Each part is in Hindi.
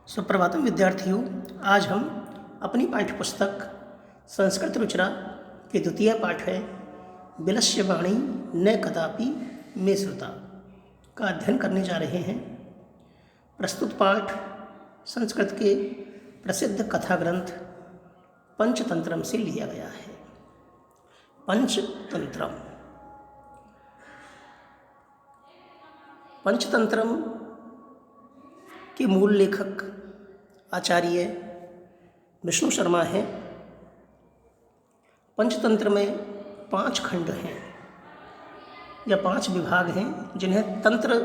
सुप्रभातम विद्यार्थियों, आज हम अपनी पाठ्यपुस्तक संस्कृत रुचिरा के द्वितीय पाठ है विलस्य वाणी न कदापि मे श्रुता का अध्ययन करने जा रहे हैं। प्रस्तुत पाठ संस्कृत के प्रसिद्ध कथा ग्रंथ पंचतंत्रम से लिया गया है। पंचतंत्रम के मूल लेखक आचार्य विष्णु शर्मा हैं। पंचतंत्र में 5 खंड हैं या 5 विभाग हैं जिन्हें तंत्र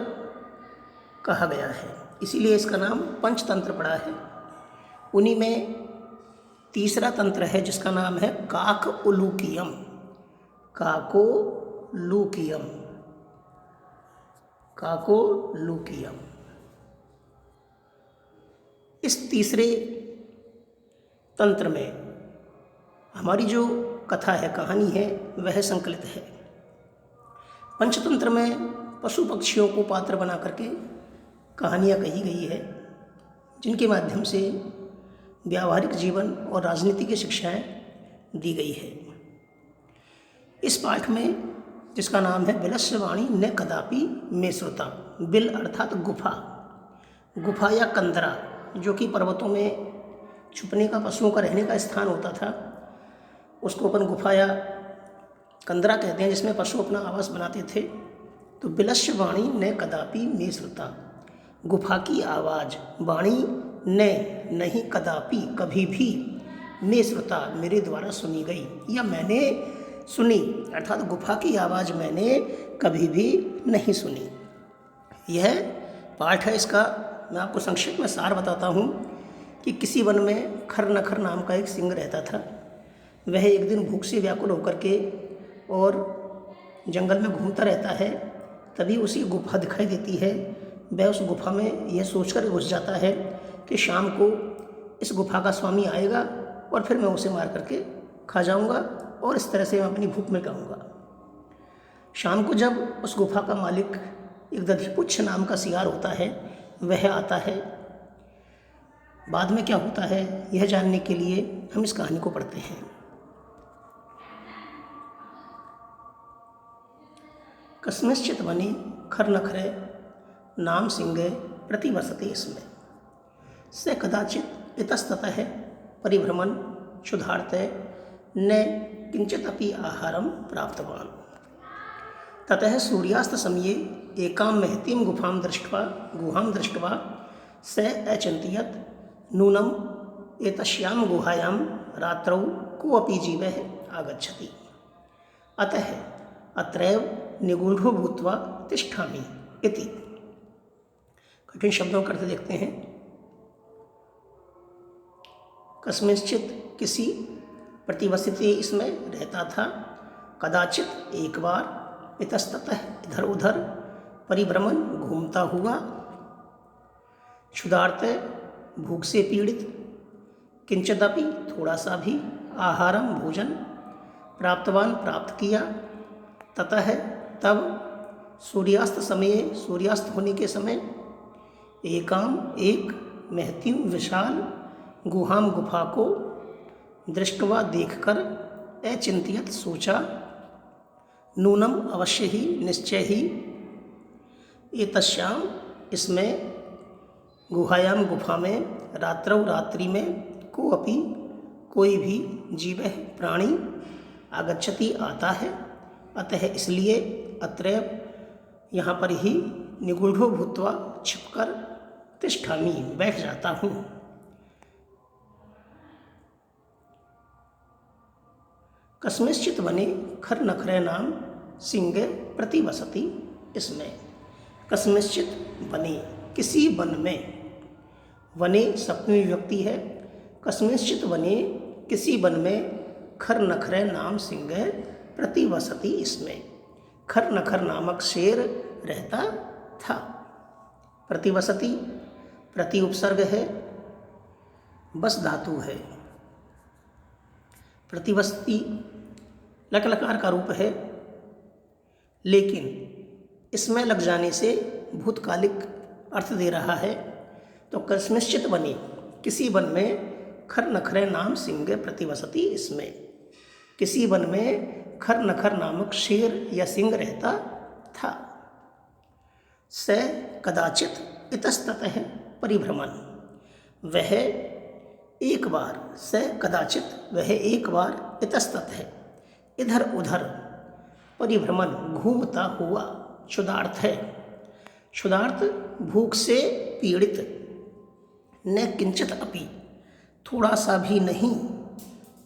कहा गया है, इसीलिए इसका नाम पंचतंत्र पड़ा है। उन्हीं में तीसरा तंत्र है जिसका नाम है काकोलूकीयम। काकोलूकीयम। इस तीसरे तंत्र में हमारी जो कथा है, कहानी है, वह संकलित है। पंचतंत्र में पशु पक्षियों को पात्र बना करके कहानियाँ कही गई है, जिनके माध्यम से व्यावहारिक जीवन और राजनीति की शिक्षाएं दी गई है। इस पाठ में जिसका नाम है विलस्य वाणी न कदापि मे श्रुता, बिल अर्थात गुफा या कंदरा, जो कि पर्वतों में छुपने का, पशुओं का रहने का स्थान होता था, उसको अपन गुफा या कंदरा कहते हैं, जिसमें पशु अपना आवास बनाते थे। तो विलस्य वाणी न कदापि मे श्रुता, गुफा की आवाज़, वाणी न नहीं, कदापि कभी भी, मे श्रुता मेरे द्वारा सुनी गई या मैंने सुनी, अर्थात गुफा की आवाज़ मैंने कभी भी नहीं सुनी। यह पाठ है। इसका मैं आपको संक्षिप्त में सार बताता हूँ कि किसी वन में खर नाम का एक सिंह रहता था। वह एक दिन भूख से व्याकुल होकर के और जंगल में घूमता रहता है। तभी उसी गुफा दिखाई देती है। वह उस गुफा में यह सोचकर घुस जाता है कि शाम को इस गुफा का स्वामी आएगा और फिर मैं उसे मार करके खा जाऊंगा और इस तरह से मैं अपनी भूख मिटाऊंगा। शाम को जब उस गुफा का मालिक एक दधिपुच्छ नाम का शिकार होता है, वह आता है। बाद में क्या होता है यह जानने के लिए हम इस कहानी को पढ़ते हैं। कस्मिंश्चित् वने खरनखरे नाम सिंहे प्रतिवसते स्म, स कदाचित् इतस्ततः परिभ्रमन् क्षुधार्ते न किंचिदपि आहारं प्राप्तवान्। ततः सूर्यास्त समये एकां महतीं गुहां दृष्ट्वा स अचिन्तयत् नूनम् एतस्यां गुहायां रात्रौ कोऽपि जीवः आगच्छति, अतः अत्रैव निगूढ़ो भूत्वा तिष्ठामि इति। कठिन शब्दों का अर्थ देखते हैं। कस्मिंश्चित् किसी, प्रतिवसते इसमें रहता था, कदाचित एक बार, इतस्ततः इधर उधर, परिभ्रमण घूमता हुआ, क्षुधार्ते भूख से पीड़ित, किंचिदपि थोड़ा सा भी, आहारम भोजन, प्राप्तवान प्राप्त किया, ततः तब, सूर्यास्त समय सूर्यास्त होने के समय, एकाम एक, महतीम विशाल, गुहाम गुफा को, दृष्टवा देखकर, अचिंतित सोचा, नूनम अवश्य ही, निश्चय ही, एतस्याम इसमें, गुहायाम गुफा में, रात्रौ रात्रि में, कोऽपि कोई भी, जीवः प्राणी, आगच्छति आता है, अतः इसलिए, अत्रैव यहाँ पर ही, निगूढ़ो भूत्वा छिपकर, तिष्ठामि बैठ जाता हूँ। कस्मिंश्चित् वने खरनखरे नाम सिंहे प्रतिवसति इसमें। कस्मिंश्चित् वने, किसी वन में, वने सप्तमी विभक्ति है। कस्मिंश्चित् वने, किसी वन में, खरनखरे नाम सिंहे प्रतिवसति इसमें, खरनखर नामक शेर रहता था। प्रतिवसति, प्रति उपसर्ग है, बस धातु है। प्रतिवसति लक लकार का रूप है, लेकिन इसमें लग जाने से भूतकालिक अर्थ दे रहा है। तो कस्मिश्चित वने, किसी वन में खर नखरे नाम सिंह प्रतिवसति, इसमें किसी वन में खर नखर नामक शेर या सिंह रहता था। स कदाचित इतस्ततः परिभ्रमण, वह एक बार, स कदाचित वह एक बार, इतस्ततः इधर उधर, परिभ्रमण घूमता हुआ, क्षुधार्थ है, क्षुधार्थ भूख से पीड़ित, न किंचित अपि थोड़ा सा भी नहीं,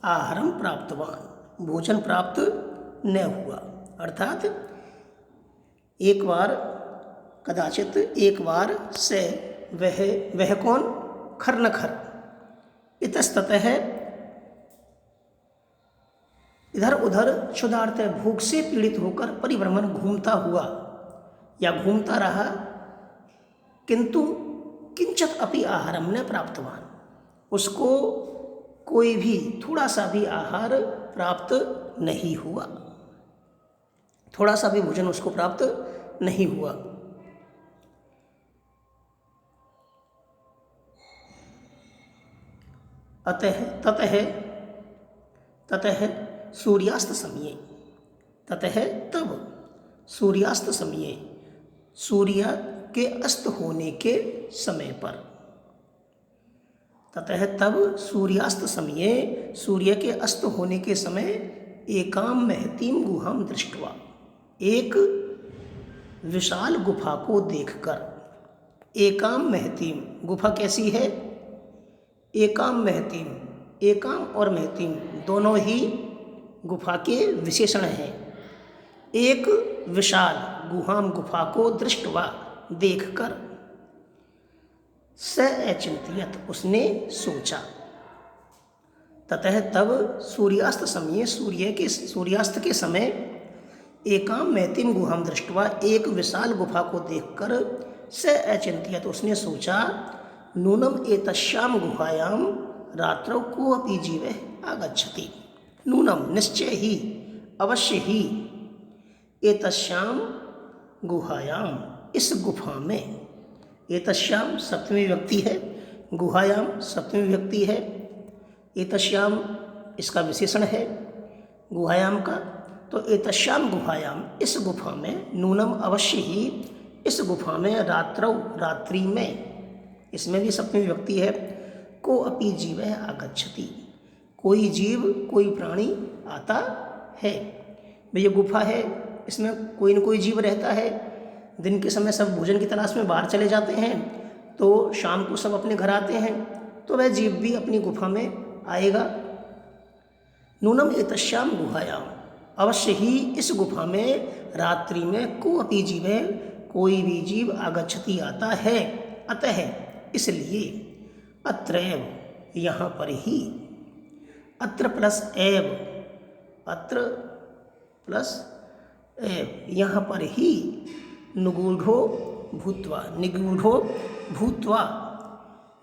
आहारम प्राप्तवान भोजन प्राप्त न हुआ। अर्थात एक बार, कदाचित एक बार, से वह कौन, खर नखर, इतस्ततः इधर उधर, क्षुधार्थ भूख से पीड़ित होकर, परिभ्रमण घूमता हुआ या घूमता रहा, किंतु किंचित अपि आहारम न प्राप्तवान, उसको कोई भी थोड़ा सा भी आहार प्राप्त नहीं हुआ, थोड़ा सा भी भोजन उसको प्राप्त नहीं हुआ। अतः ततः सूर्यास्त समये, ततः तब, सूर्यास्त समये सूर्य के अस्त होने के समय पर, ततः तब सूर्यास्त समये सूर्य के अस्त होने के समय, एकाम महतीम गुहाम दृष्ट्वा, एक विशाल गुफा को देखकर, एकाम महतीम, गुफा कैसी है, एकाम महतीम, एकाम और महतीम दोनों ही गुफा के विशेषण हैं। एक विशाल गुहाम, गुफा को दृष्टवा देखकर, स अचिंत्यत उसने सोचा, ततः तब सूर्यास्त समय सूर्यास्त के समय, एकाम महतीम गुहाम दृष्टवा एक विशाल गुफा को देखकर, स अचिंत्यत उसने सोचा, नूनम एतस्याम गुहायाम रात्रौ कोऽपि जीवः आगच्छति, नूनम निश्चय ही, अवश्य ही, एतस्याम गुहायाम इस गुफा में, एतस्याम सप्तमी विभक्ति है, गुहायाम सप्तमी विभक्ति है, एतस्याम इसका विशेषण है गुहायाम का, तो एतस्याम गुहायाम इस गुफा में, नूनम अवश्य ही इस गुफा में, रात्रौ रात्रि में, इसमें भी सप्तमी विभक्ति है, को अपि जीवः आगच्छति कोई जीव कोई प्राणी आता है। भाई ये गुफा है, इसमें कोई न कोई जीव रहता है। दिन के समय सब भोजन की तलाश में बाहर चले जाते हैं, तो शाम को सब अपने घर आते हैं, तो वह जीव भी अपनी गुफा में आएगा। नूनम एतस्याम गुहायाम, अवश्य ही इस गुफा में, रात्रि में, को अपि जीवः कोई भी जीव, आगच्छति आता है, अतः इसलिए, अत्रैव यहाँ पर ही, अत्र प्लस एव, अत्र प्लस एव, यहाँ पर ही, निगूढ़ो भूत्वा, निगूढ़ो भूत्वा,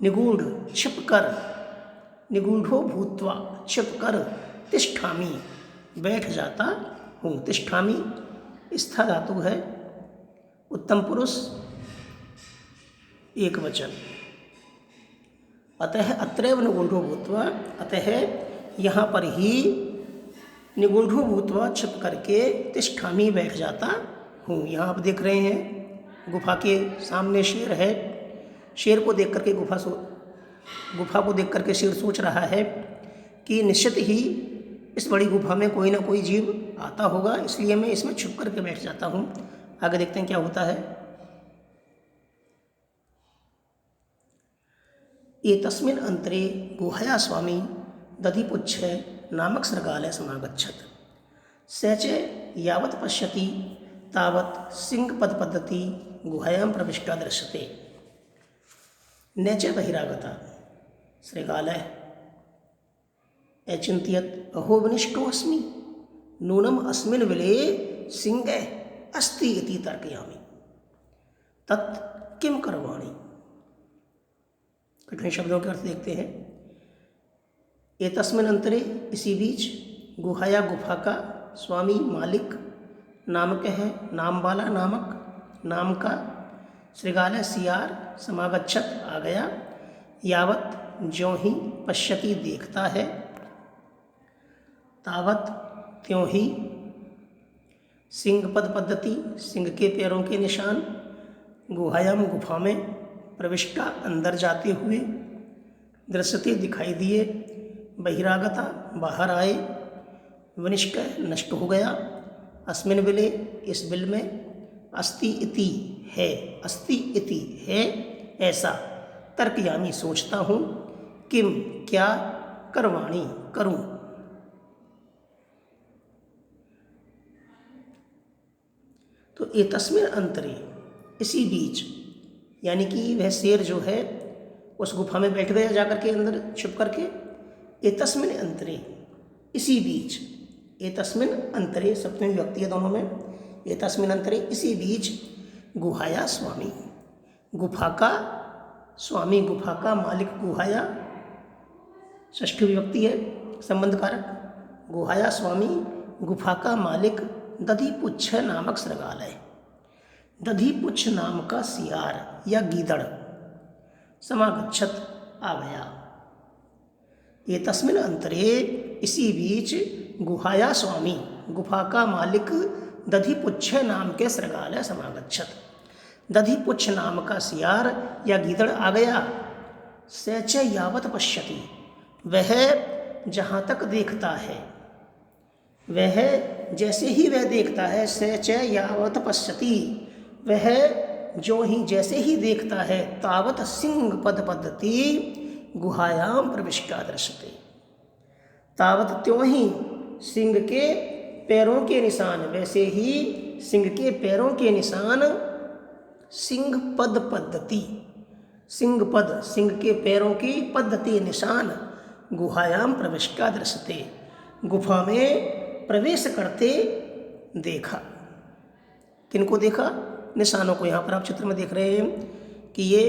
निगूढ़ छिपकर, निगूढ़ो भूत्वा छिपकर, तिष्ठामि बैठ जाता हूँ। तिष्ठामि स्था धातु है, उत्तम पुरुष एक वचन। अतः अत्रैव निगूढ़ो भूत्वा, अतः यहाँ पर ही, निगूढ़ो भूत्वा छिप करके, तिष्ठामि बैठ जाता हूँ। यहाँ आप देख रहे हैं गुफा के सामने शेर है, शेर को देख करके गुफा को देख करके शेर सोच रहा है कि निश्चित ही इस बड़ी गुफा में कोई ना कोई जीव आता होगा, इसलिए मैं इसमें छुप करके बैठ जाता हूँ। आगे देखते हैं क्या होता है। एतस्मिन् अंतरे गुहया स्वामी दधिपुच्छ नामक सृगालय समागच्छत्, स च यावत् पश्यति तावत् सिंहपदपद्धति गुहायां प्रविष्टा दृश्यते। न च बहिरागता सृगालय अचिंत्यत अहो विनिष्टोऽस्मि, नूनम अस्मिन् विले सिंहः अस्ति इति तर्कयामि, तत् किं करवाणि। कठिन शब्दों के अर्थ देखते हैं। एतस्मिन् अंतरे इसी बीच, गुहाया गुफा का, स्वामी मालिक नामक है, नाम वाला, नामक नाम का, श्रृगालः सियार समागच्छत आ गया, यावत ज्यों ही, पश्यति देखता है, तावत त्यों ही, सिंह पद पद्धति सिंह के पैरों के निशान, गुहायाम गुफा में, प्रविष्टा अंदर जाते हुए, दृश्यते दिखाई दिए, बहिरागता बाहर आए, विनिष्कय नष्ट हो गया, अस्मिन बिले इस बिल में, अस्ति इति है, अस्ति इति है ऐसा, तर्कयामी सोचता हूँ, किम क्या, करवाणी करूँ। तो एतस्मिन अंतरे इसी बीच, यानी कि वह शेर जो है उस गुफा में बैठ गया जाकर के अंदर छुप करके, एतस्मिन अंतरे इसी बीच, एतस्मिन अंतरे सप्तमी विभक्ति है दोनों में, एतस्मिन अंतरे इसी बीच, गुहाया स्वामी, गुफा का स्वामी, गुफा का मालिक, गुहाया षष्ठी विभक्ति है संबंध कारक, गुहाया स्वामी गुफा का मालिक, दधिपुच्छ नामक श्रृगालय, दधिपुच्छ नाम का सियार या गीदड़ समागच्छत आ गया। ये तस्मिन अंतरे इसी बीच, गुहाया स्वामी गुफा का मालिक, दधिपुच्छ नाम के श्रृगालय समागच्छत, दधिपुच्छ नाम का सियार या गीदड़ आ गया। स च यावत पश्यति, वह जहाँ तक देखता है, वह जैसे ही वह देखता है, स च यावत पश्यति, वह जो ही जैसे ही देखता है, तावत सिंह पद पद्धति गुहायाम प्रविष्टा दृश्यते, तावत त्यों ही सिंह के पैरों के निशान, वैसे ही सिंह के पैरों के निशान, सिंह पद पद्धति, सिंह पद सिंह के पैरों की पद्धति निशान, गुहायाम प्रविष्टा दृश्यते, गुफा में प्रवेश करते देखा। किनको देखा? निशानों को। यहाँ पर आप चित्र में देख रहे हैं कि ये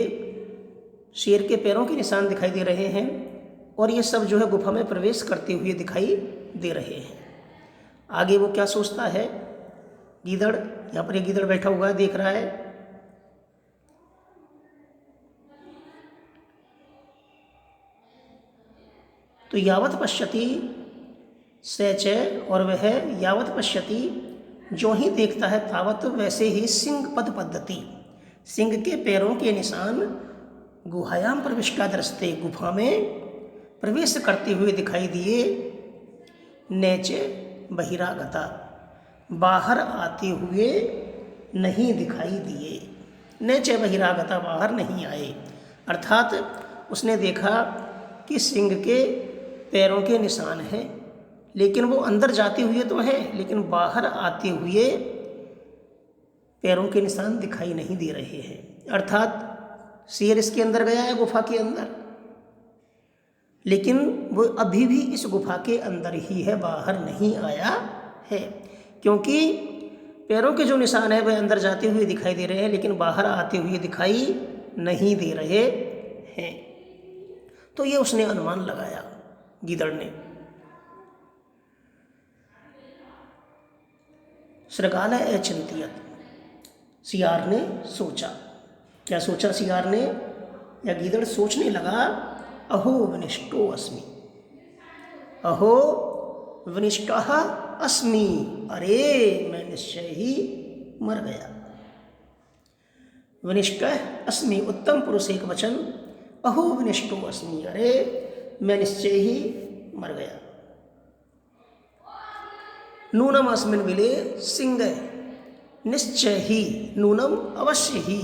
शेर के पैरों के निशान दिखाई दे रहे हैं और ये सब जो है गुफा में प्रवेश करते हुए दिखाई दे रहे हैं। आगे वो क्या सोचता है? गीदड़, यहाँ पर ये गीदड़ बैठा हुआ है, देख रहा है। तो यावत पश्यति सच, और वह यावत पश्यति जो ही देखता है, तावत वैसे ही सिंह पद पद्धति, सिंह के पैरों के निशान, गुहायाम प्रविष्टा दृश्यते, गुफा में प्रवेश करते हुए दिखाई दिए। नैचे बहिरागता, बाहर आते हुए नहीं दिखाई दिए। नैचे बहिरागता, बाहर नहीं आए, अर्थात उसने देखा कि सिंह के पैरों के निशान हैं, लेकिन वो अंदर जाते हुए तो हैं, लेकिन बाहर आते हुए पैरों के निशान दिखाई नहीं दे रहे हैं। अर्थात शेर इसके अंदर गया है, गुफा के अंदर, लेकिन वो अभी भी इस गुफा के अंदर ही है, बाहर नहीं आया है, क्योंकि पैरों के जो निशान है वह अंदर जाते हुए दिखाई दे रहे हैं, लेकिन बाहर आते हुए दिखाई नहीं दे रहे हैं। तो ये उसने अनुमान लगाया गीदड़ ने। श्रृगालय अचिंत्यत, सियार ने सोचा। क्या सोचा सियार ने या गीदड़? सोचने लगा, अहो विनिष्टो अस्मि, अहो विनिष्टः अस्मि, अरे मैं निश्चय ही मर गया। विनिष्टः अस्मि उत्तम पुरुष एक वचन, अहो विनिष्टो अस्मि, अरे मैं निश्चय ही मर गया। नूनम अस्मिन विले सिंह, निश्चय ही, नूनम अवश्य ही,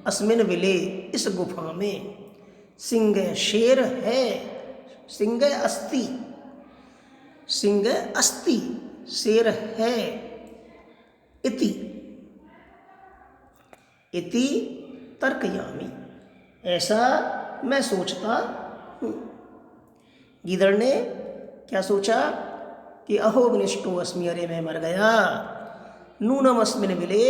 अस्मिन विले इस गुफा में, सिंह शेर है, सिंह अस्ति, सिंह अस्ति शेर है, इति इति तर्कयामी, ऐसा मैं सोचता हूँ। गीदड़ ने क्या सोचा कि अहो विनिष्टो अस्मि, अरे मैं मर गया। नूनम अस्मिन बिले,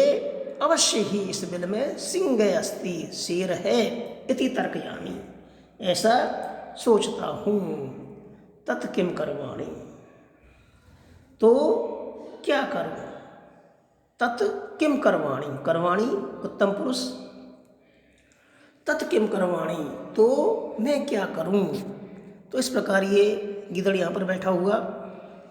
अवश्य ही इस बिल में, सिंह अस्ति शेर है, इति तर्कयामी, ऐसा सोचता हूँ। तत् किम करवाणी, तो क्या करूँ? तत् किम करवाणी, करवाणी उत्तम पुरुष तत् किम करवाणी, तो मैं क्या करूं। तो इस प्रकार ये गिदड़ यहाँ पर बैठा हुआ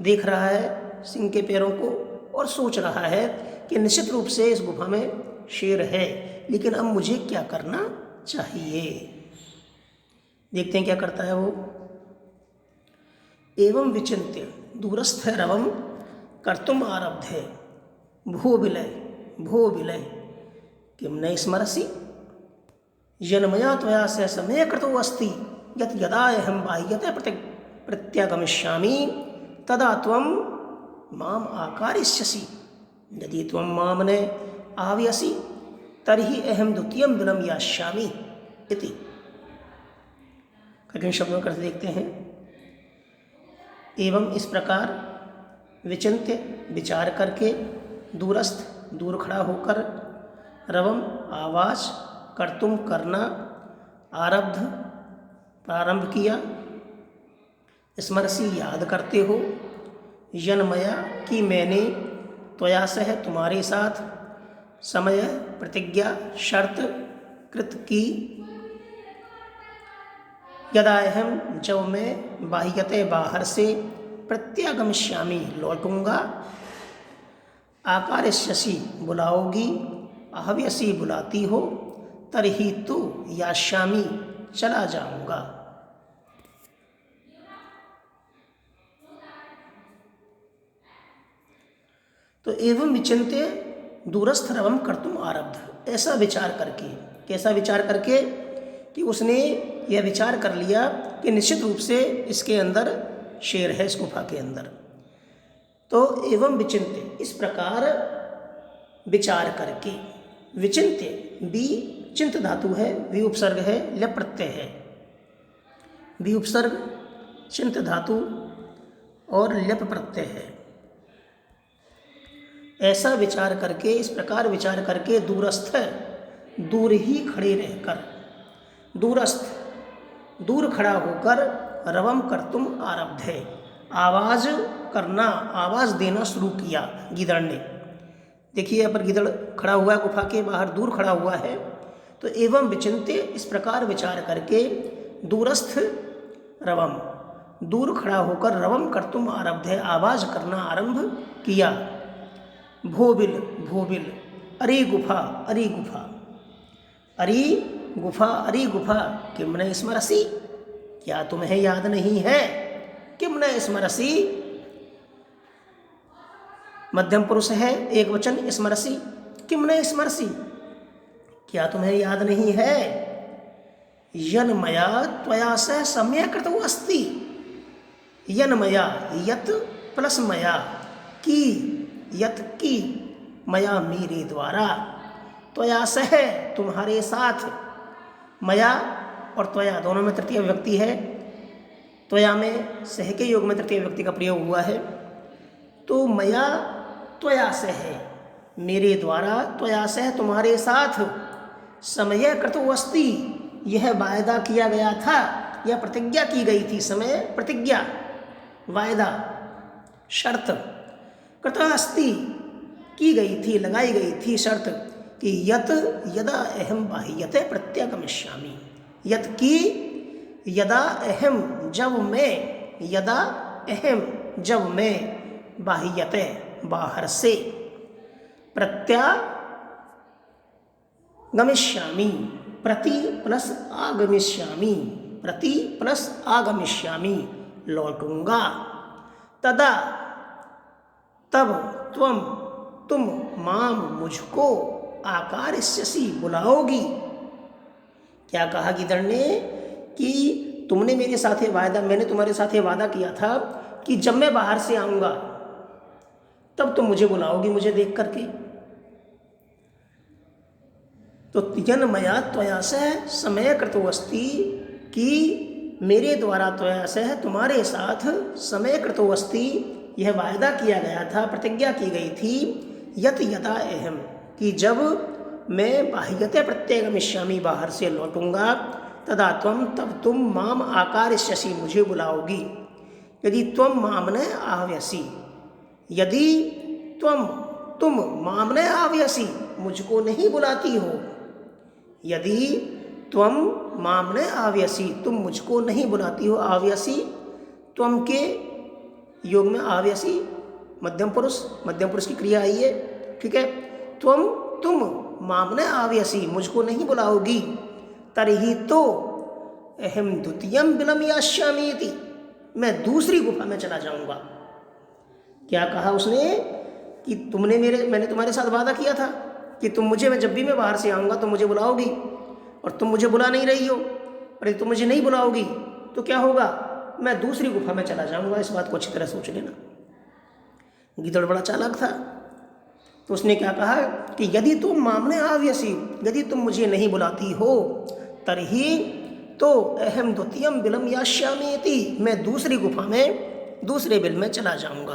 देख रहा है सिंह के पैरों को और सोच रहा है कि निश्चित रूप से इस गुफा में शेर है, लेकिन अब मुझे क्या करना चाहिए। देखते हैं क्या करता है वो। एवं विचिन्त्य दूरस्थ रवम कर्तुम आरब्धे भो विलय किम न स्मरसि यन्मया त्वया स समय कृतो अस्ति यत् यदा अहं बाह्यते प्रत्यागमिष्यामि तदा त्वं माम आकारिष्यसि यदि त्वं माम न आह्वयसि तर्हि अहं द्वितीयं दिनं यास्यामि इति। कठिन शब्दों का अर्थ देखते हैं। एवं इस प्रकार विचिन्त्य विचार करके दूरस्थ दूर खड़ा होकर रवम आवाज कर्तुम करना आरब्ध प्रारंभ किया स्मरसी याद करते हो यन्मया कि मैंने त्वया सह तुम्हारे साथ समय प्रतिज्ञा शर्त कृत की यदा अहम जब मैं बाह्यते बाहर से प्रत्यागमिष्यामि लौटूंगा आकारिष्यसि बुलाओगी आह्वयसि बुलाती हो तरही तु यास्यामि चला जाऊंगा। तो एवं विचिन्त्य दूरस्थ रवम कर्तुम आरब्ध, ऐसा विचार करके, कैसा विचार करके कि उसने यह विचार कर लिया कि निश्चित रूप से इसके अंदर शेर है, इस गुफा के अंदर। तो एवं विचिन्त्य इस प्रकार विचार करके, विचिन्त्य बी चिंत धातु है, वी उपसर्ग है, ल्यप प्रत्यय है। वी उपसर्ग चिंत धातु और ल्यप प्रत्यय है। ऐसा विचार करके, इस प्रकार विचार करके दूरस्थ दूर ही खड़े रहकर, दूरस्थ दूर खड़ा होकर रवम कर्तुम आरब्ध है आवाज करना, आवाज देना शुरू किया गिदड़ ने। देखिए यहाँ पर गिदड़ खड़ा हुआ है, गुफा के बाहर दूर खड़ा हुआ है। तो एवं विचिन्त्य इस प्रकार विचार करके दूरस्थ रवम दूर खड़ा होकर रवम कर्तुम आरब्ध है आवाज करना आरंभ किया। भोबिल अरे गुफा अरे गुफा अरे गुफा अरे गुफा किम न स्मरसि, क्या तुम्हें याद नहीं है। किम न स्मरसि मध्यम पुरुष है, एक वचन स्मरसि, किम न स्मरसि क्या तुम्हें याद नहीं है। यन्मया त्वया सह सम्यक् कृतो अस्ति, यन्मया यत प्लस मया की, यत की मया मेरे द्वारा, त्वया सह तुम्हारे साथ, मया और त्वया दोनों में तृतीय विभक्ति है, त्वया में सह के योग में तृतीय विभक्ति का प्रयोग हुआ है। तो मया त्वया सह मेरे द्वारा, त्वया सह तुम्हारे साथ, समय कृतो अस्ति यह वायदा किया गया था, यह प्रतिज्ञा की गई थी, समय प्रतिज्ञा वायदा शर्त कृतो अस्ति की गई थी, लगाई गई थी शर्त कि यत यदा अहम बाह्यते प्रत्यागमिष्यामि, यत की यदा अहम जब मैं, यदा अहम जब मैं बाह्यते बाहर से प्रत्यागमिष्यामि प्रति प्लस आगमिष्यामि, प्रति प्लस आगमिष्यामि लौटूंगा, तदा तब तुम माम मुझको आकारिष्यसि बुलाओगी। क्या कहा गिदड़ ने कि तुमने मेरे साथ ये वायदा, मैंने तुम्हारे साथ ये वादा किया था कि जब मैं बाहर से आऊँगा तब तुम मुझे बुलाओगी, मुझे देख करके। तो यन्मया त्वया सह समय कृतो अस्ति कि मेरे द्वारा त्वया सह तुम्हारे साथ समय कृतो अस्ति यह वायदा किया गया था, प्रतिज्ञा की गई थी, यत यदा अहम कि जब मैं बाह्यते प्रत्यागमिष्यामि बाहर से लौटूंगा, तदा तब तुम माम आकारिष्यसि मुझे बुलाओगी, यदि त्वम मामने आह्वयसि, यदि तुम मामने आह्वयसि मुझको नहीं बुलाती हो, यदि त्वम मामने आव्यसी, तुम मुझको नहीं बुलाती हो। आव्यसी त्वम के योग में आव्यसी मध्यम पुरुष की क्रिया आई है, ठीक है। तुम मामने आव्यसी, मुझको नहीं बुलाओगी। तरही तो अहम द्वितीयम बिलम यास्यामीति, मैं दूसरी गुफा में चला जाऊंगा। क्या कहा उसने कि मैंने तुम्हारे साथ वादा किया था कि तुम मुझे, मैं जब भी मैं बाहर से आऊँगा तो मुझे बुलाओगी, और तुम मुझे बुला नहीं रही हो। और तुम मुझे नहीं बुलाओगी तो क्या होगा, मैं दूसरी गुफा में चला जाऊँगा। इस बात को अच्छी तरह सोच लेना। गीदड़ बड़ा चालाक था, तो उसने क्या कहा कि यदि तुम मामने आव्यसी, यदि तुम मुझे नहीं बुलाती हो, तरही तो अहम द्वितीयम बिलम यास्यामीति, मैं दूसरी गुफा में, दूसरे बिल में चला जाऊंगा।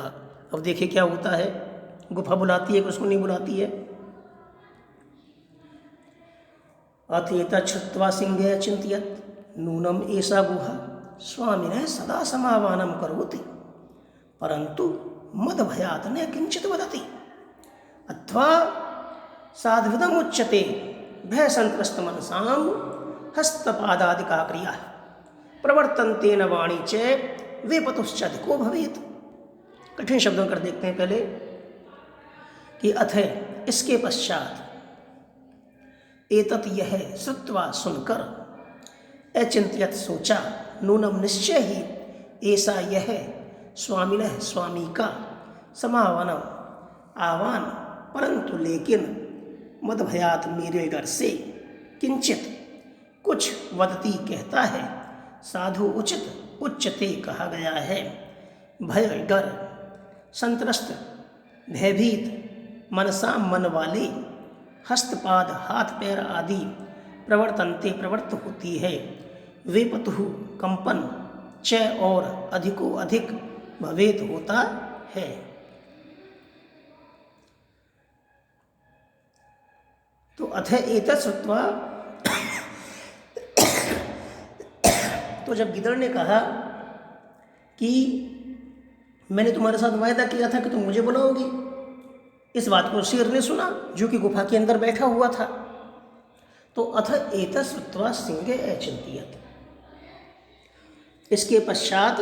अब देखिए क्या होता है, गुफा बुलाती है कि उसको नहीं बुलाती है। अथेत छुत्वा सिंह चिंतियत नूनम ऐसा गुहा स्वामिनः सदा समावानम करोति परंतु मद भयात न किंचित वदति अथवा साध्विदम उच्यते भय संत्रस्त मनसाम हस्तपादादिका क्रिया प्रवर्तन्ते न वाणी च वेपतुश्चाधिको भवेत। कठिन शब्दों कर देखते हैं पहले कि अथ, इसके पश्चात, एतत यह श्रुत्वा सुनकर, अचिंत्यत सोचा, नूनम निश्चय ही, ऐसा यह, स्वामिनः स्वामी का, समावनम आवान, परंतु लेकिन, मदभयात मेरे डर से, किंचित कुछ, वदती कहता है, साधु उचित उच्चते कहा गया है, भय डर, संत्रस्त भयभीत, मनसा मन वाले, हस्तपाद हाथ पैर आदि, प्रवर्तनते प्रवृत्त होती है, वेपतु कंपन, च और अधिको अधिक, भवेत होता है। तो अथ एतत् श्रुत्वा, तो जब गिदड़ ने कहा कि मैंने तुम्हारे साथ वायदा किया था कि तुम मुझे बुलाओगी, इस बात को शेर ने सुना जो कि गुफा के अंदर बैठा हुआ था। तो अथ एतत् श्रुत्वा सिंह अचिंत्यत, इसके पश्चात,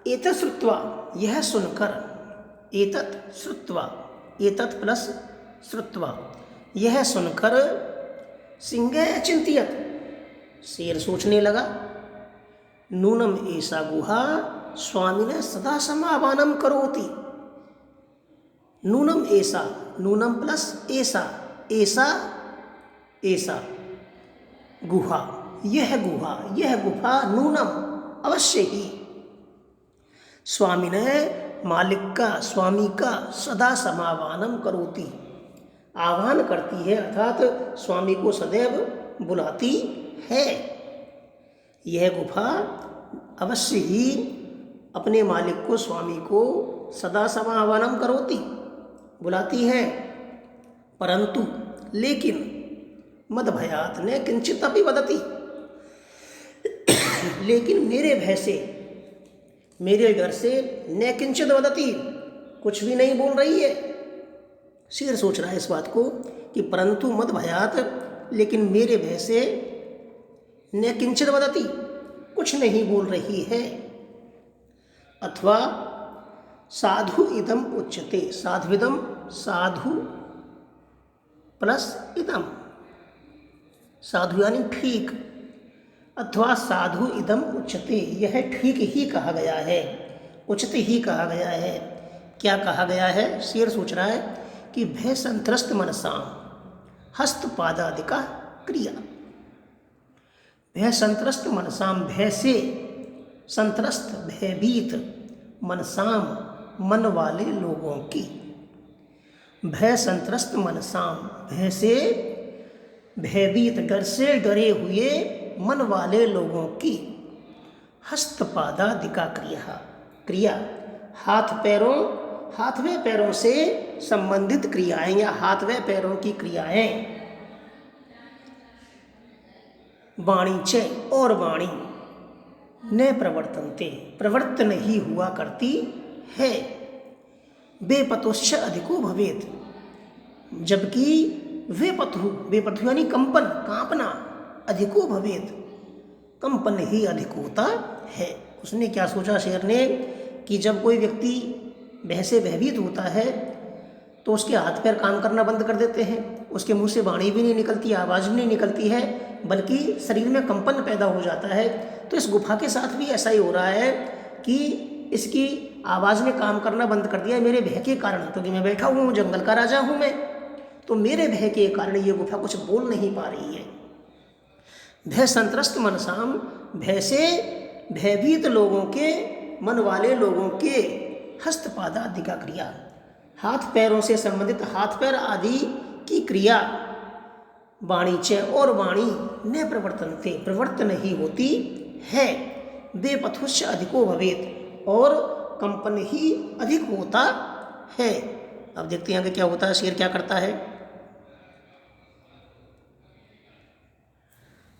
एतत् श्रुत्वा यह सुनकर, एतत् श्रुत्वा, एतत् प्लस श्रुत्वा, यह सुनकर, सिंह अचिंत्यत, शेर सोचने लगा, नूनम ऐसा गुहा स्वामिनः सदा समावानम करोति। नूनम ऐसा, नूनम प्लस ऐसा, ऐसा ऐसा गुहा, यह गुहा, यह गुफा, नूनम अवश्य ही, स्वामिनः मालिक का, स्वामी का, सदा समावानम करोति, आह्वान करती है, अर्थात स्वामी को सदैव बुलाती है। यह गुफा अवश्य ही अपने मालिक को, स्वामी को, सदा समावानम करोति, बुलाती है, परंतु लेकिन, मद भयात न किंचित अपि वदति, लेकिन मेरे भय से, मेरे डर से, न किंचित वदति, कुछ भी नहीं बोल रही है। शेर सोच रहा है इस बात को कि परंतु मद भयात, लेकिन मेरे भय से, न किंचित वदति, कुछ नहीं बोल रही है। अथवा साधु इदम उच्यते, साध्विदम, साधु प्लस इदम, साधु यानी ठीक, अथवा साधु इदम उच्यते, यह ठीक ही कहा गया है, उचित ही कहा गया है। क्या कहा गया है, शेर सोच रहा है कि भय संत्रस्त मनसाम हस्तपादादिका क्रिया, भय संत्रस्त मनसाम, भय से संत्रस्त, भयभीत, मनसाम, मन वाले लोगों की, भय संत्रस्त मनसाम, भय से भयभीत, डर से डरे हुए मन वाले लोगों की, हस्तपादादिका क्रिया, क्रिया हाथ पैरों, हाथ व पैरों से संबंधित क्रियाएं या हाथ व पैरों की क्रियाएं, वाणी च और वाणी, न प्रवर्तन्ते, प्रवृत्त नहीं हुआ करती है, बेपतुश्च अधिको भवेत, जबकि वेपतु, वेपतु यानी कंपन, कांपना, अधिको भवेत, कंपन ही अधिक होता है। उसने क्या सोचा शेर ने कि जब कोई व्यक्ति भय से भयभीत होता है तो उसके हाथ पैर काम करना बंद कर देते हैं, उसके मुंह से वाणी भी नहीं निकलती, आवाज़ भी नहीं निकलती है, बल्कि शरीर में कंपन पैदा हो जाता है। तो इस गुफा के साथ भी ऐसा ही हो रहा है कि इसकी आवाज़ ने काम करना बंद कर दिया है मेरे भय के कारण, क्योंकि मैं बैठा हूँ, जंगल का राजा हूँ मैं, तो मेरे भय के कारण ये गुफा कुछ बोल नहीं पा रही है। भय संत्रस्त मनसाम, भय से भयभीत लोगों के, मन वाले लोगों के हस्तपादादि का क्रिया, हाथ पैरों से संबंधित हाथ पैर आदि की क्रिया, वाणिज्य और वाणी न प्रवर्तन थे, प्रवर्तन ही होती है। बेपथुष्य अधिको भवेत, और कंपन ही अधिक होता है। अब देखते हैं कि क्या होता है, शेर क्या करता है।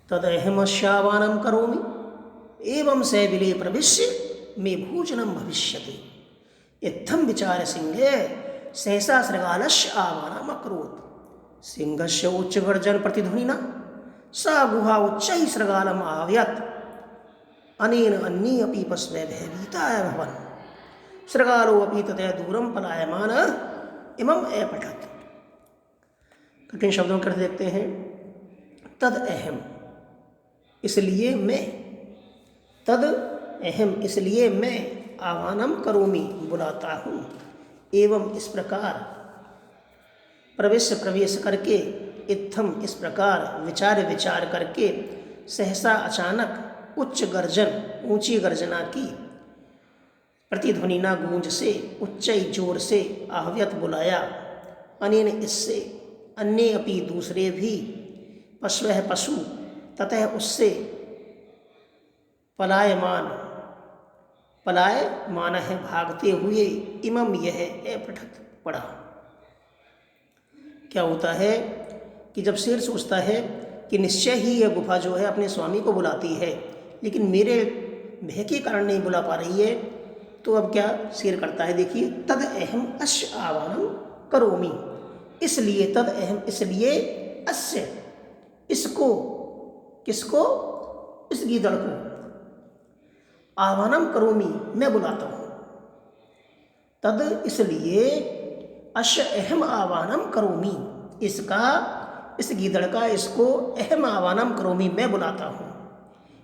तदहमश्यावानं करोमि एवं स विले प्रविश्य मे भोजनं भविष्यति, इत्थं विचार सिंहे सहसा शृगालस्य आवानम् अकरोत्। सिंहस्य उच्चगर्जन प्रतिध्वनिना सा गुहा उच्चैः शृगालम् आह्वयत्, अनेन अन्ये अपि पश्वे भयभीताः अभवन्। शृगालो अपि ततः दूरं पलायमान इमम् अपठत्। कठिन शब्दों कर देखते हैं। तद अहम, इसलिए मैं, तद अहम, इसलिए मैं, आह्वानम करोमि, बुलाता हूँ, एवं इस प्रकार, प्रवेश करके, इत्थम इस प्रकार, विचार करके, सहसा अचानक, उच्च गर्जन ऊंची गर्जना की, प्रतिध्वनिना गूंज से, उच्चई जोर से, आह्वयत बुलाया, अनेन इससे, अन्य अपि दूसरे भी, पशवः पशु, ततः उससे, पलायमान, पलायमान है भागते हुए, इमम यह अपठत पड़ा। क्या होता है कि जब शेर सोचता है कि निश्चय ही यह गुफा जो है अपने स्वामी को बुलाती है, लेकिन मेरे भय के कारण नहीं बुला पा रही है, तो अब क्या शेर करता है, देखिए। तद अहम अस्य आह्वानम करोमि, इसलिए, तद अहम, इसलिए, अस्य, इसको, किसको, इस गीदड़ को, आह्वानम करोमि, मैं बुलाता हूँ। तद, इसलिए, अस्य अहम आह्वानम करोमि, इसका, इस गीदड़ का, इसको, अहम आह्वानम करोमि, मैं बुलाता हूँ।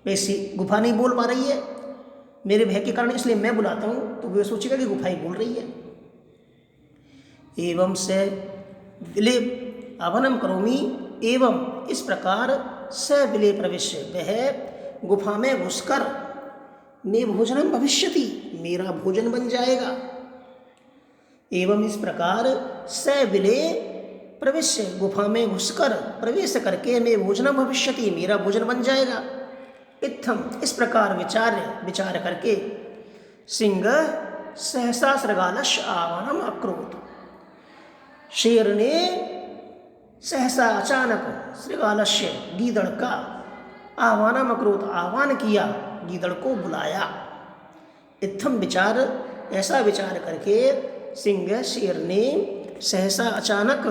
वैसे गुफा नहीं बोल पा रही है मेरे भय के कारण, इसलिए मैं बुलाता हूँ, तो वे सोचेगा कि गुफा ही बोल रही है। एवं से विले आह्वानम करोमि, एवं इस प्रकार, स विले प्रविश्य, वह गुफा में घुसकर, मे भोजनम भविष्यति, मेरा भोजन बन जाएगा। एवं इस प्रकार, स विले प्रविश्य, गुफा में घुसकर, प्रवेश करके, मे भोजनम भविष्यति, मेरा भोजन बन जाएगा। इत्थम इस प्रकार विचार करके, सिंह सहसा शृगालस्य आह्वानम् अकरोत्, शेर ने सहसा अचानक, शृगालस्य गीदड़ का, आह्वानम् अकरोत् आह्वान किया, गीदड़ को बुलाया। इत्थम विचार, ऐसा विचार करके, सिंह शेर ने सहसा अचानक,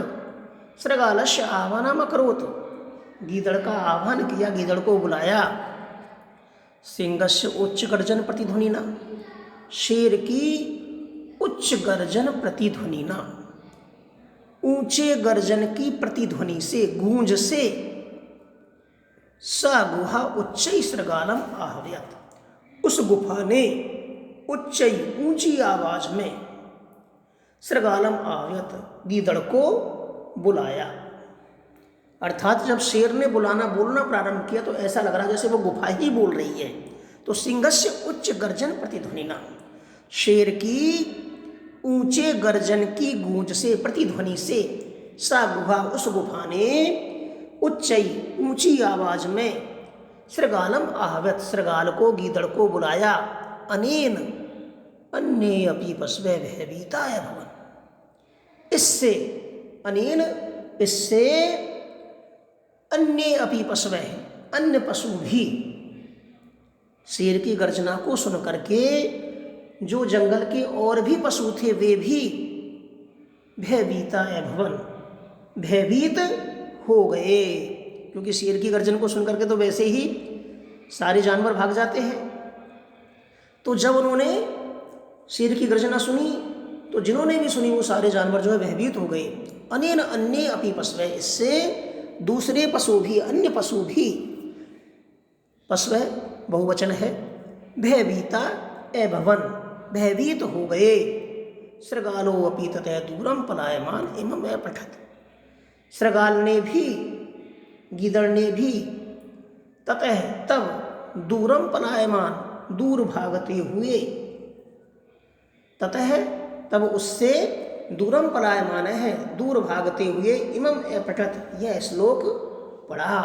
शृगालस्य आह्वानम् अकरोत्, गीदड़ का आह्वान किया, गीदड़ को बुलाया। सिंहस्य उच्च गर्जन प्रतिध्वनिना, शेर की उच्च गर्जन प्रतिध्वनिना, ऊंचे गर्जन की प्रतिध्वनि से, गूंज से, सा गुहा उच्चई शृगालम आह्वयत, उस गुफा ने उच्चई ऊंची आवाज में, शृगालम आह्वयत, गीदड़ को बुलाया। अर्थात जब शेर ने बोलना प्रारंभ किया तो ऐसा लग रहा जैसे वो गुफा ही बोल रही है। तो सिंहस्य उच्च गर्जन प्रतिध्वनिना, शेर की ऊंचे गर्जन की गूंज से, प्रतिध्वनि से, सा गुहा, उस गुफा ने, उच्चई ऊंची आवाज में, शृगालम आह्वयत, शृगाल को, गीदड़ को बुलाया। अनेन अन्ये अपि पशवे भयभीताः अभवन्, इससे, अनेन इससे, अन्य अपि पशवे, अन्य पशु भी, शेर की गर्जना को सुन करके जो जंगल के और भी पशु थे वे भी भयभीताः अभवन्, भयभीत हो गए। क्योंकि शेर की गर्जन को सुन करके तो वैसे ही सारे जानवर भाग जाते हैं। तो जब उन्होंने शेर की गर्जना सुनी तो जिन्होंने भी सुनी वो सारे जानवर जो है भयभीत हो गए। अनेन अन्य अपि पशवः, इससे दूसरे पशु भी, अन्य पशु भी, पशवः बहुवचन है, भयभीता अभवन, भयभीत हो गए। शृगालो अपि ततः दूरम पलायमान इमं अपठत, शृगाल ने भी, गीदड़ ने भी, ततः तब, दूरम पलायमान, दूर भागते हुए, ततः तब उससे, दूरम पलायमान है, दूर भागते हुए, इमं अपठत, यह श्लोक पढ़ा।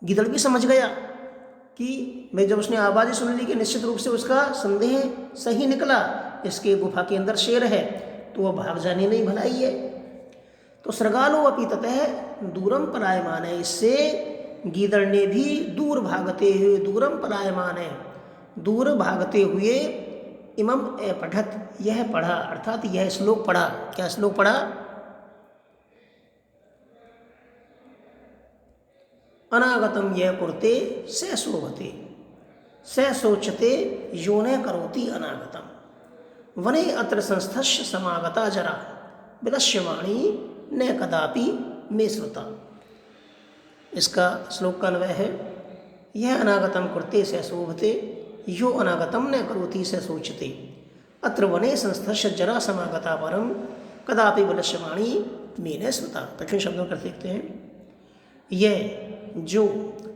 गिदड़ भी समझ गया कि मैं, जब उसने आवाज़ सुन ली कि निश्चित रूप से उसका संदेह सही निकला, इसके गुफा के अंदर शेर है, तो वह भाग जाने में ही भलाई है। तो शृगालो अपि ततः दूरम पलायमान है, इससे गीदड़ ने भी दूर भागते हुए, दूरम पलायमान है, दूर भागते हुए, इमं अपठत, यह पढ़ा, अर्थात यह श्लोक पढ़ा। क्या श्लोक पढ़ा? अनागतम यह कुरते स शोभते, स शोचते यो न करोति अनागतम, वने अत्र संस्थस्य समागता जरा, विलक्ष्यवाणी न कदापि मे श्रुता। इसका श्लोक का अन्वय है, यह अनागतम कुरते स शोभते, यो अनागतम न करोति स शोचते, अत्र वने संस्थस्य जरा समागता परम, कदापि विलक्ष्यवाणी मे न श्रुता। कठिन शब्दों कर देखते हैं। यह जो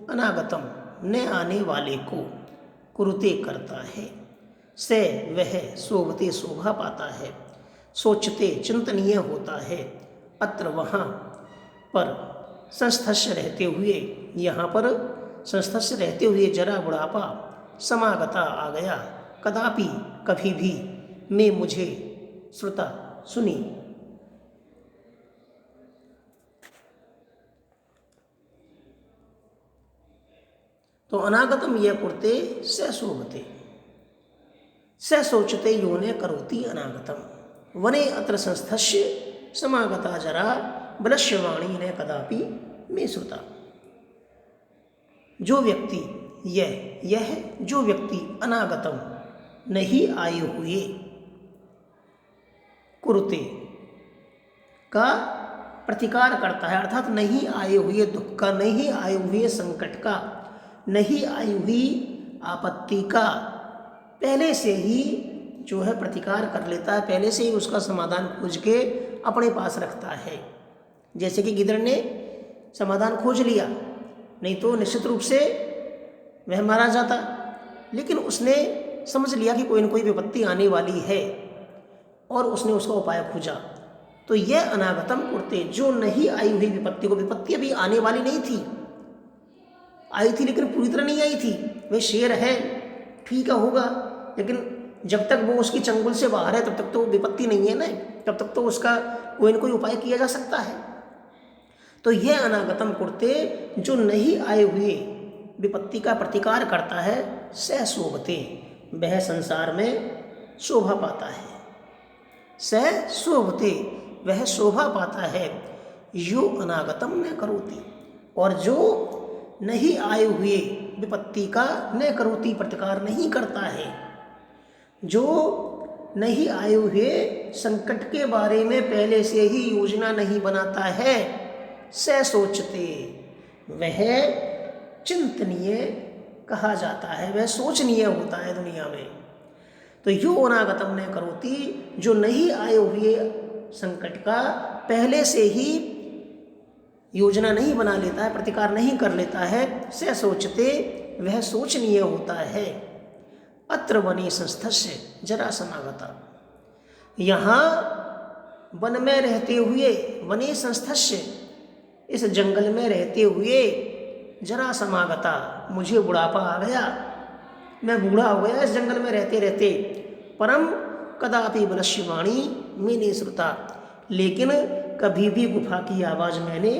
अनागतम, न आने वाले को, कुरुते करता है, से वह शोभते शोभा पाता है, सोचते चिंतनीय होता है, अत्र वहाँ पर, संस्थस्य रहते हुए, यहाँ पर संस्थस्य रहते हुए, जरा बुढ़ापा, समागता आ गया, कदापि कभी भी, मैं मुझे, श्रुता सुनी। तो अनागतम यह कुरते स शोभते, स सोचते यो न करोति अनागतम, वने अत्र संस्थस्य समागता जरा, विलक्ष्यवाणी न कदापि मे श्रुता। जो व्यक्ति, यह जो व्यक्ति अनागतम, नहीं आए हुए, कुरुते का प्रतिकार करता है, अर्थात नहीं आए हुए दुख का, नहीं आए हुए संकट का, नहीं आई हुई आपत्ति का पहले से ही जो है प्रतिकार कर लेता है, पहले से ही उसका समाधान खोज के अपने पास रखता है। जैसे कि गिदड़ ने समाधान खोज लिया, नहीं तो निश्चित रूप से वह मारा जाता, लेकिन उसने समझ लिया कि कोई न कोई विपत्ति आने वाली है और उसने उसका उपाय खोजा। तो यह अनागतम कुरते, जो नहीं आई हुई विपत्ति को, विपत्ति अभी आने वाली नहीं थी, आई थी लेकिन पूरी तरह नहीं आई थी। वह शेर है, ठीक है होगा, लेकिन जब तक वो उसकी चंगुल से बाहर है तब तक तो विपत्ति नहीं है ना, तब तक तो उसका कोई न कोई उपाय किया जा सकता है। तो यह अनागतम कुरते, जो नहीं आए हुए विपत्ति का प्रतिकार करता है, स शोभते, वह संसार में शोभा पाता है, स शोभते, वह शोभा पाता है, यो अनागतम न करोति, और जो नहीं आए हुए विपत्ति का न करोति, प्रतिकार नहीं करता है, जो नहीं आए हुए संकट के बारे में पहले से ही योजना नहीं बनाता है, स सोचते, वह चिंतनीय कहा जाता है, वह सोचनीय होता है दुनिया में। तो यो अनागतम न करोति, जो नहीं आए हुए संकट का पहले से ही योजना नहीं बना लेता है, प्रतिकार नहीं कर लेता है, स सोचते, वह सोचनीय होता है। अत्र वने संस्थस्य जरा समागता, यहाँ वन में रहते हुए, वने संस्थस्य, इस जंगल में रहते हुए, जरा समागता, मुझे बुढ़ापा आ गया, मैं बूढ़ा हो गया इस जंगल में रहते रहते, परम कदापि विलक्ष्यवाणी मैंने श्रुता, लेकिन कभी भी गुफा की आवाज़ मैंने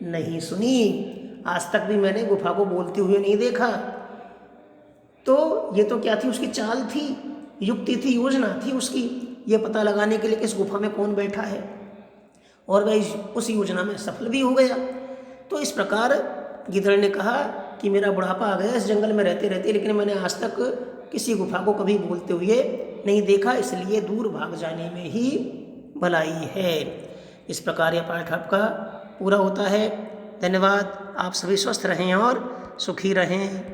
नहीं सुनी, आज तक भी मैंने गुफा को बोलते हुए नहीं देखा। तो ये तो क्या थी, उसकी चाल थी, युक्ति थी, योजना थी उसकी, ये पता लगाने के लिए कि इस गुफा में कौन बैठा है, और वह उस योजना में सफल भी हो गया। तो इस प्रकार गिद्धड़ ने कहा कि मेरा बुढ़ापा आ गया इस जंगल में रहते रहते, लेकिन मैंने आज तक किसी गुफा को कभी बोलते हुए नहीं देखा, इसलिए दूर भाग जाने में ही भलाई है। इस प्रकार यह पाठ आपका पूरा होता है। धन्यवाद। आप सभी स्वस्थ रहें और सुखी रहें।